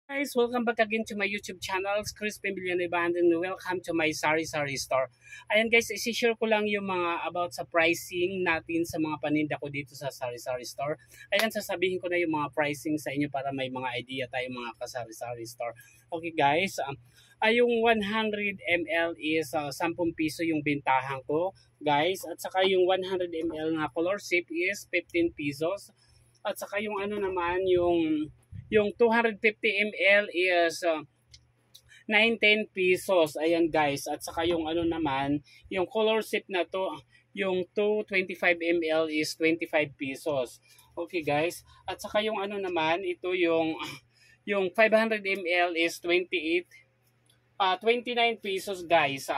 Guys, welcome back again to my YouTube channel, Chris Pembiliano and welcome to my Sari-Sari store. Ayan guys, isi-share ko lang yung mga about sa pricing natin sa mga paninda ko dito sa Sari-Sari store. Ayan, sasabihin ko na yung mga pricing sa inyo para may mga idea tayo mga ka-Sari-Sari store. Okay guys, yung 100 ml is 10 piso yung bintahan ko guys. At saka yung 100 ml na color sip is 15 pesos. At saka yung ano naman, yung 250 ml is 9-10 pesos. Ayan guys. At saka yung ano naman, yung color sip na to, yung 225 ml is 25 pesos. Okay guys. At saka yung ano naman, ito yung 500 ml is 29 pesos guys.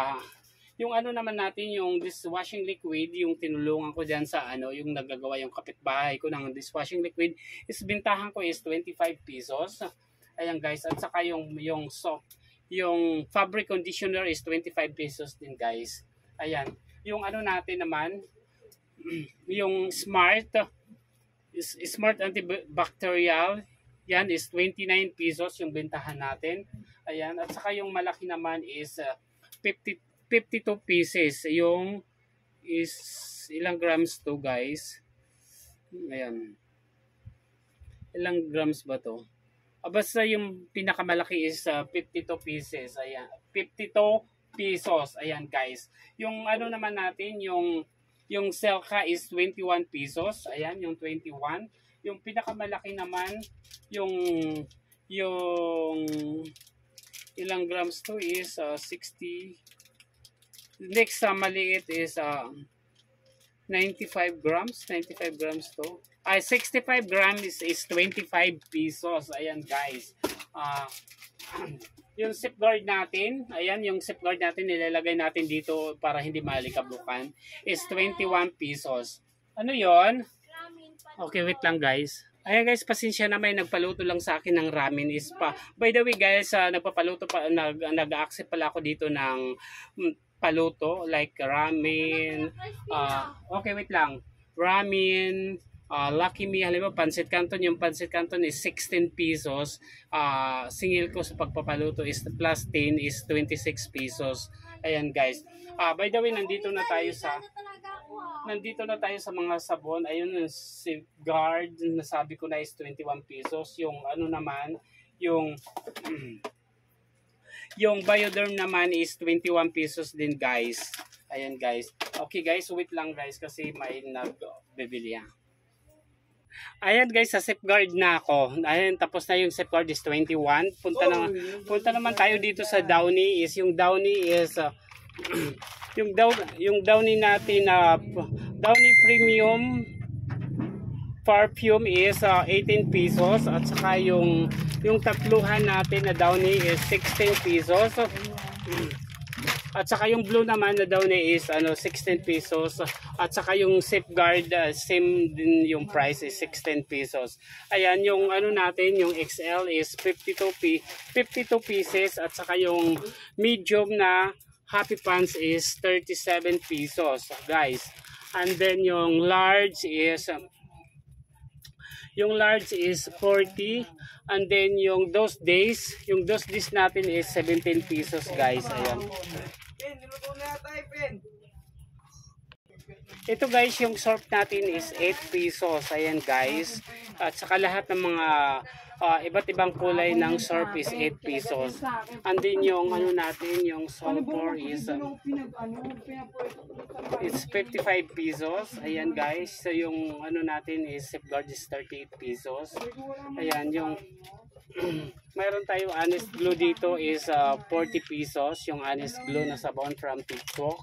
Yung ano naman natin, yung dishwashing liquid, yung tinulungan ko dyan sa ano, yung nagagawa yung kapitbahay ko ng dishwashing liquid, is bintahan ko is 25 pesos. Ayan guys, at saka yung fabric conditioner is 25 pesos din guys. Ayan, yung ano natin naman, yung Smart antibacterial, yan is 29 pesos yung bintahan natin. Ayan, at saka yung malaki naman is 52 pieces. Yung is ilang grams to guys? Ayan. Ilang grams ba to? Basta yung pinakamalaki is 52 pieces. Ayan. 52 pesos. Ayan guys. Yung ano naman natin, yung Selka is 21 pesos. Ayan, yung 21. Yung pinakamalaki naman, yung ilang grams to is 60. Next sa maliit is 95 grams. 95 grams to. 65 grams is 25 pesos. Ayan guys. Yung safeguard natin, ayan yung safeguard natin nilalagay natin dito para hindi malikablukan is 21 pesos. Ano yon? Okay, wait lang guys. Ayan guys, pasensya na may nagpaluto lang sa akin ng ramen is pa. By the way guys, nagpapaluto pa, nag-accept pala ako dito ng paluto like ramen. Okay, wait lang. Ramen, Lucky Me, halimbawa Pancit Canton, yung Pancit Canton is 16 pesos. Singil ko sa pagpapaluto is plus 10 is 26 pesos. Ayan guys. By the way, nandito na tayo sa mga sabon. Ayun, yung Safeguard, nasabi ko na is 21 pesos. Yung ano naman, yung yung Bioderm naman is 21 pesos din guys. Ayan guys. Okay guys, wait lang guys kasi may nagbibili. Ayan guys, sa Safeguard na ako. Ayan, tapos na yung Safeguard is 21. Punta naman tayo dito sa Downy. Yung Downy is yung Downy natin na Downy Premium perfume is 18 pesos at saka yung tatluhan natin na Downy is 16 pesos. At saka yung blue naman na Downy is 16 pesos. At saka yung Safeguard same din yung price is 16 pesos. Ayan yung ano natin, yung XL is 52 pieces at saka yung medium na Happy Pants is 37 pesos, guys. And then yung large is 40 and then yung those days natin is 17 pesos guys. Ayan. Ito guys, yung surf natin is 8 pesos. Ayan guys. At saka lahat ng mga iba't ibang kulay ng surf is 8 pesos. And then yung ano natin, yung sulfur is it's 55 pesos. Ayan guys. So yung ano natin is Safeguard is 38 pesos. Ayan yung mayroon tayong Honest Glue dito is 40 pesos. Yung Honest Glue na sabon from TikTok.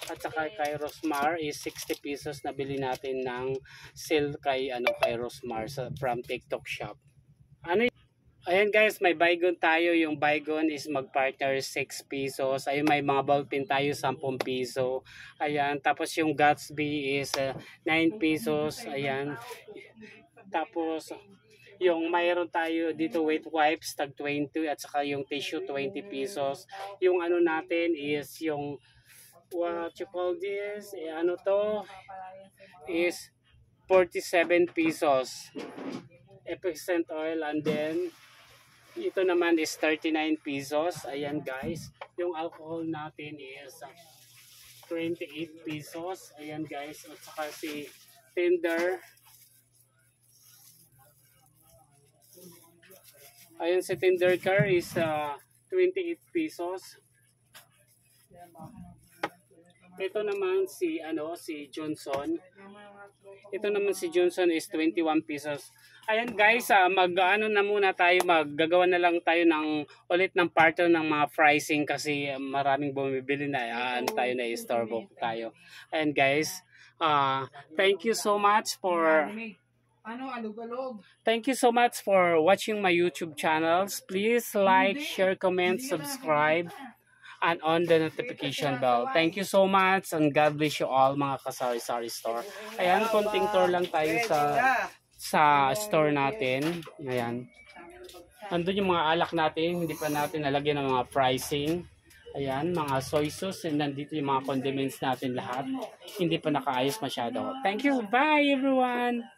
At saka kay Rosmar is 60 pesos na bili natin ng sale kay Rosmar from TikTok shop. Ayan guys, may Baygon tayo. Yung Baygon is mag-partner 6 pesos. Ayun, may mga ballpen tayo 10 piso. Ayan, tapos yung Gatsby is 9 pesos. Ayan. Tapos yung mayroon tayo dito wet wipes tag 20 at saka yung tissue 20 pesos. Yung ano natin is yung what you call this? Ano to? Is 47 pesos. Epicent oil and then Ito naman is 39 pesos. Ayan guys. Yung alcohol natin is 28 pesos. Ayan guys. At saka si Tinder. Ayan si Tinder car is 28 pesos. Ito naman si Johnson. Ito naman si Johnson is 21 pesos. Ayan guys, mag-ano na muna tayo, maggagawa na lang tayo ng ulit ng part ng mga pricing kasi maraming bumibili na tayo na istorbo tayo. Ayan guys, thank you so much for watching my YouTube channels. Please like, share, comment, subscribe, and on the notification bell. Thank you so much and God bless you all mga ka-sari-sari store. Ayan, konting tour lang tayo sa store natin. Ayan. Andun yung mga alak natin, hindi pa natin nalagyan ng mga pricing. Ayan, mga soy sauce, and nandito yung mga condiments natin lahat. Hindi pa nakaayos masyado. Thank you. Bye everyone.